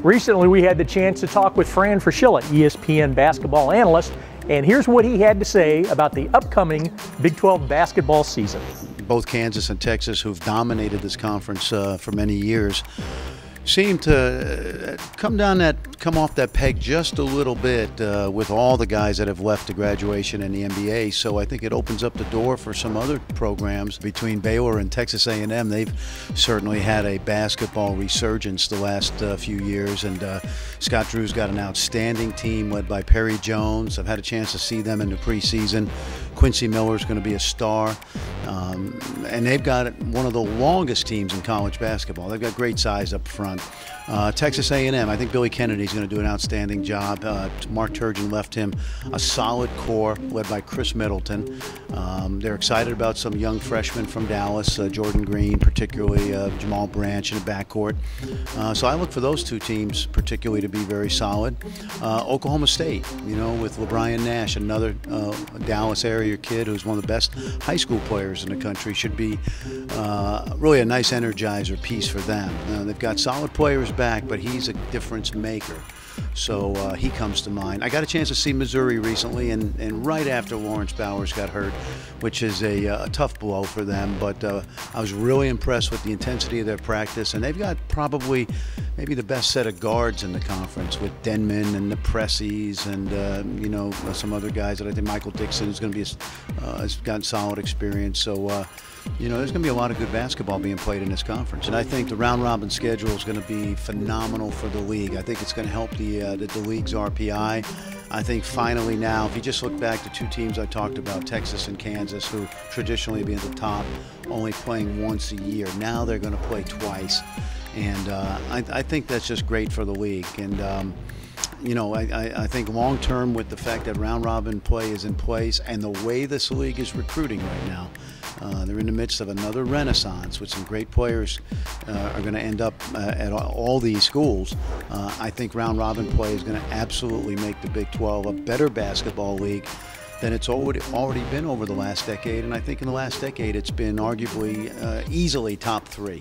Recently, we had the chance to talk with Fran Fraschilla, ESPN basketball analyst, and here's what he had to say about the upcoming Big 12 basketball season. Both Kansas and Texas, who've dominated this conference for many years, seem to come off that peg just a little bit with all the guys that have left to graduation in the NBA. So I think it opens up the door for some other programs. Between Baylor and Texas A&M, they've certainly had a basketball resurgence the last few years. And Scott Drew's got an outstanding team led by Perry Jones. I've had a chance to see them in the preseason. Quincy Miller's going to be a star. And they've got one of the longest teams in college basketball. They've got great size up front. Texas A&M, I think Billy Kennedy's going to do an outstanding job. Mark Turgeon left him a solid core led by Chris Middleton. They're excited about some young freshmen from Dallas, Jordan Green, particularly Jamal Branch in the backcourt. So I look for those two teams particularly to be very solid. Oklahoma State, you know, with LeBron Nash, another Dallas area kid who's one of the best high school players in the country, should be really a nice energizer piece for them. They've got solid players back, but he's a difference maker. So he comes to mind. I got a chance to see Missouri recently, and right after Lawrence Bowers got hurt, which is a tough blow for them. But I was really impressed with the intensity of their practice, and they've got probably maybe the best set of guards in the conference with Denman and the Pressies and you know, some other guys that I think Michael Dixon is going to be has gotten solid experience. So. You know, there's going to be a lot of good basketball being played in this conference. And I think the round-robin schedule is going to be phenomenal for the league. I think it's going to help the league's RPI. I think finally now, if you just look back to two teams I talked about, Texas and Kansas, who traditionally be at the top, only playing once a year. Now they're going to play twice. And I think that's just great for the league. And you know, I think long-term with the fact that round-robin play is in place and the way this league is recruiting right now, they're in the midst of another renaissance with some great players are going to end up at all these schools. I think round-robin play is going to absolutely make the Big 12 a better basketball league than it's already been over the last decade. And I think in the last decade it's been arguably easily top 3.